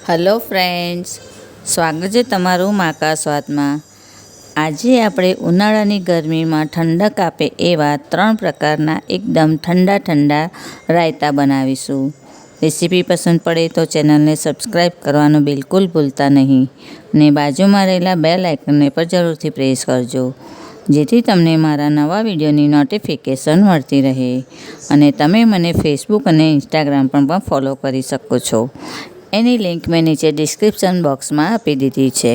Hello friends, સ્વાગત છે તમારું માકા સ્વાદમાં। આજે આપણે ઉનાળાની ગરમીમાં ઠંડક આપે એવા 3 પ્રકારના એકદમ ઠંડા ઠંડા રાયતા બનાવીશું। રેસીપી પસંદ પડે તો ચેનલને સબસ્ક્રાઈબ કરવાનું બિલકુલ ભૂલતા નહીં અને બાજુમાં રહેલા બેલ આઇકનને પર જરૂરથી પ્રેસ કરજો, જેથી તમને મારા નવા વિડીયોની નોટિફિકેશન મળતી રહે અને તમે મને ફેસબુક અને ઇન્સ્ટાગ્રામ પર પણ ફોલો કરી શકો છો। એની લિંક મેં નીચે ડિસ્ક્રિપ્શન બોક્સમાં આપી દીધી છે।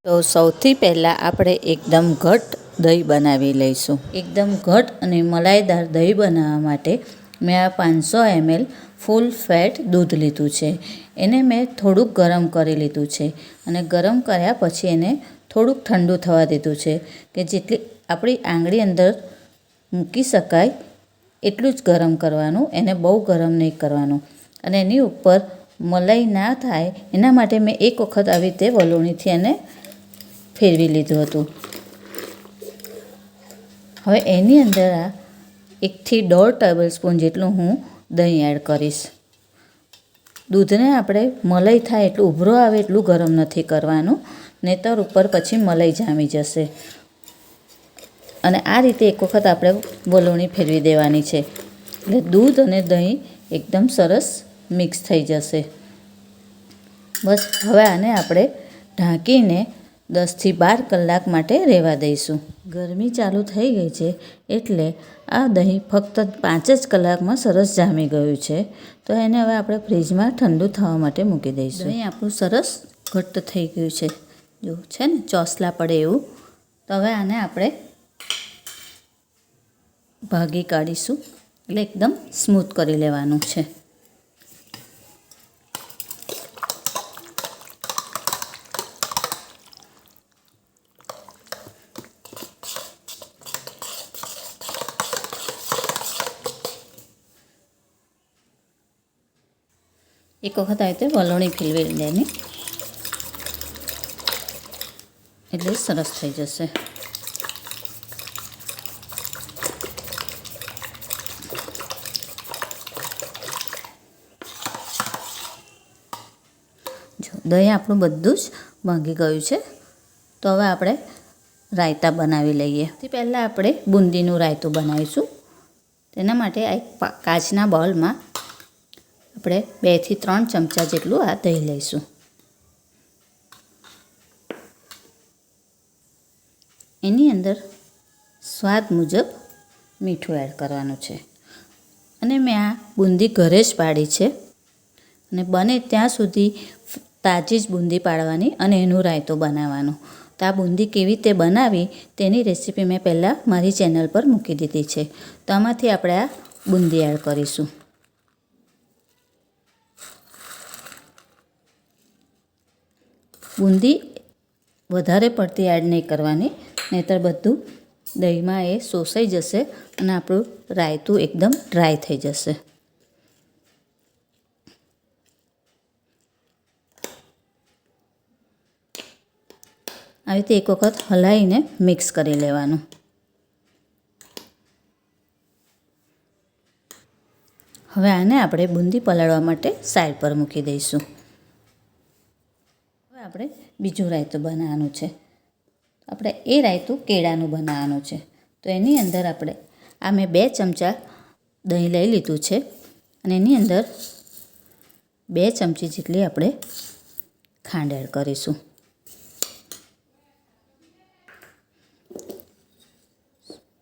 તો સૌથી પહેલાં આપણે એકદમ ઘટ્ટ દહીં બનાવી લઈશું। એકદમ ઘટ્ટ અને મલાઈદાર દહીં બનાવવા માટે મેં આ 500 ml ફૂલ ફેટ દૂધ લીધું છે। એને મેં થોડુંક ગરમ કરી લીધું છે અને ગરમ કર્યા પછી એને થોડુંક ઠંડુ થવા દીધું છે કે જેટલી આપણી આંગળી અંદર મૂકી શકાય એટલું જ ગરમ કરવાનું, એને બહુ ગરમ નહીં કરવાનું। અને એની ઉપર મલાઈ ના થાય એના માટે મેં એક વખત આવી રીતે વલોણીથી એને ફેરવી લીધું હતું। હવે એની અંદર આ 1 થી 1.5 ટેબલસ્પૂન જેટલું હું દહીં એડ કરીશ। દૂધને આપણે મલાઈ થાય એટલું ઉભરો આવે એટલું ગરમ નથી કરવાનું, નહીંતર ઉપર પછી મલાઈ જામી જશે। અને આ રીતે એક વખત આપણે વલોણી ફેરવી દેવાની છે એટલે દૂધ અને દહીં એકદમ સરસ મિક્સ થઈ જશે। બસ હવે આને આપણે ઢાંકીને 10 થી 12 કલાક માટે રહેવા દઈશું। ગરમી ચાલુ થઈ ગઈ છે એટલે આ દહીં ફક્ત 5 જ કલાકમાં સરસ જામી ગયું છે, તો એને હવે આપણે ફ્રીજમાં ઠંડુ થવા માટે મૂકી દઈશું। દહીં આપણું સરસ ઘટ્ટ થઈ ગયું છે, જો છે ને ચોસલા પડે એવું। તો હવે આને આપણે ભાગી કાઢીશું એટલે એકદમ સ્મૂથ કરી લેવાનું છે। એક વખત આવી રીતે વલોણી ફેરવી લેવાની એટલે સરસ થઈ જશે। જો દહીં આપણું બધું જ ભાંગી ગયું છે, તો હવે આપણે રાયતા બનાવી લઈએ। સૌથી પહેલાં આપણે બુંદીનું રાયતું બનાવીશું। તેના માટે આ એક કાચના બાઉલમાં આપણે 2 થી 3 ચમચા જેટલું આ દહીં લઈશું। એની અંદર સ્વાદ મુજબ મીઠું એડ કરવાનું છે અને મેં આ બુંદી ઘરે જ પાડી છે અને બને ત્યાં સુધી તાજી જ બુંદી પાડવાની અને એનું રાયતું બનાવવાનું। તો આ બુંદી કેવી રીતે બનાવી તેની રેસીપી મેં પહેલાં મારી ચેનલ પર મૂકી દીધી છે, તો આમાંથી આપણે આ બુંદી એડ કરીશું। બુંદી વધારે પડતી એડ નહીં કરવાની, નહીંતર બધું દહીંમાં એ શોષાઈ જશે અને આપણું રાયતું એકદમ ડ્રાય થઈ જશે। આવી રીતે એક વખત હલાવીને મિક્સ કરી લેવાનું। હવે આને આપણે બુંદી પલાળવા માટે સાઈડ પર મૂકી દઈશું। હવે આપણે બીજું રાયતું બનાવવાનું છે। આપણે એ રાયતું કેળાનું બનાવવાનું છે, તો એની અંદર આપણે આ મેં 2 ચમચા દહીં લઈ લીધું છે અને એની અંદર 2 ચમચી જેટલી આપણે ખાંડ એડ કરીશું।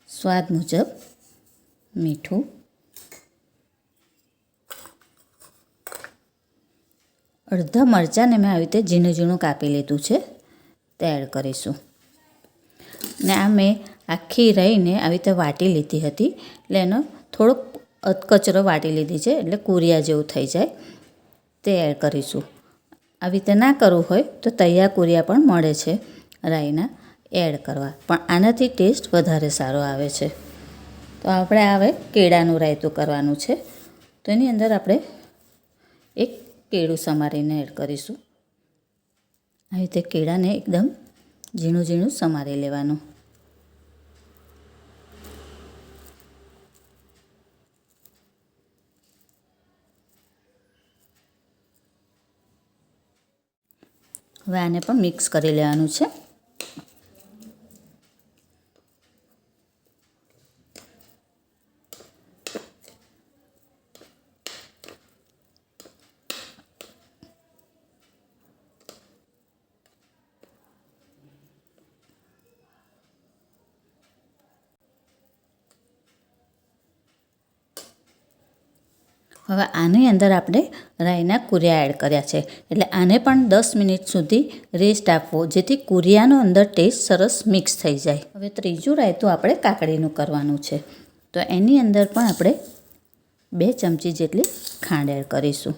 સ્વાદ મુજબ મીઠું, અડધા મરચાંને મેં આવી રીતે ઝીણું ઝીણું કાપી લીધું છે તે એડ કરીશું। ને આ મેં આખી રઈને આવી રીતે વાટી લીધી હતી એટલે એનો થોડોક અધકચરો વાટી લીધી છે એટલે કુરિયા જેવું થઈ જાય તે એડ કરીશું। આવી રીતે ના કરવું હોય તો તૈયાર કુરિયા પણ મળે છે રાઈના, એડ કરવા, પણ આનાથી ટેસ્ટ વધારે સારો આવે છે। તો આપણે હવે કેળાનું રાયતું કરવાનું છે, તો એની અંદર આપણે એક કેળું સમારીને એડ કરીશું। આવી રીતે કેળાને એકદમ ઝીણું ઝીણું સમારી લેવાનું। હવે આને પણ મિક્સ કરી લેવાનું છે. હવે આની અંદર આપણે રાઈના કુરિયા એડ કર્યા છે, એટલે આને પણ 10 મિનિટ સુધી રેસ્ટ આપવો, જેથી કુરિયાનો અંદર ટેસ્ટ સરસ મિક્સ થઈ જાય. હવે ત્રીજું રાયતું આપણે કાકડીનું કરવાનું છે, તો એની અંદર પણ આપણે 2 ચમચી જેટલી ખાંડ એડ કરીશું.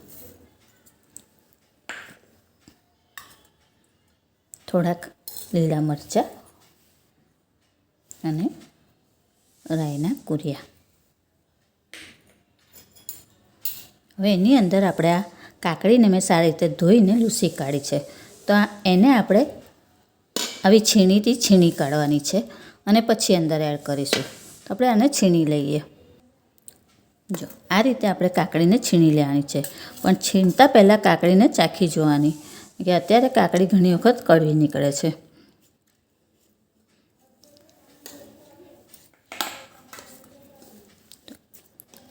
થોડાક લીલા મરચાં અને રાઈના કુરિયા. હવે એની અંદર આપણે આ કાકડીને મેં સારી રીતે ધોઈને લૂસી કાઢી છે, તો એને આપણે આવી છીણીથી છીણી કાઢવાની છે અને પછી અંદર એડ કરીશું. તો આપણે આને છીણી લઈએ. જો આ રીતે આપણે કાકડીને છીણી લેવાની છે, પણ છીણતા પહેલાં કાકડીને ચાખી જોવાની, કે અત્યારે કાકડી ઘણી વખત કડવી નીકળે છે.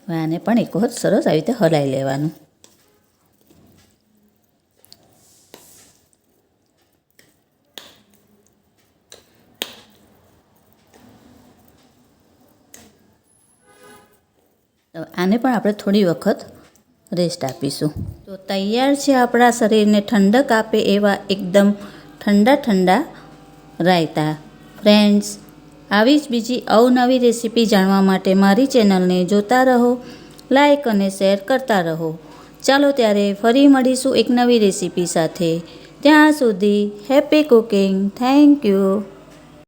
હવે આને પણ એક વખત સરસ આવી રીતે હલાવી લેવાનું. આને પણ આપણે થોડી વખત રેસ્ટ આપીશું. તો તૈયાર છે આપણા શરીરને ઠંડક આપે એવા એકદમ ઠંડા ઠંડા રાયતા. ફ્રેન્ડ્સ, આવી જ બીજી અવનવી રેસીપી જાણવા માટે મારી ચેનલને જોતા રહો, લાઈક અને શેર કરતા રહો. ચાલો ત્યારે ફરી મળીશું એક નવી રેસીપી સાથે. ત્યાં સુધી હેપી કુકિંગ. Thank you.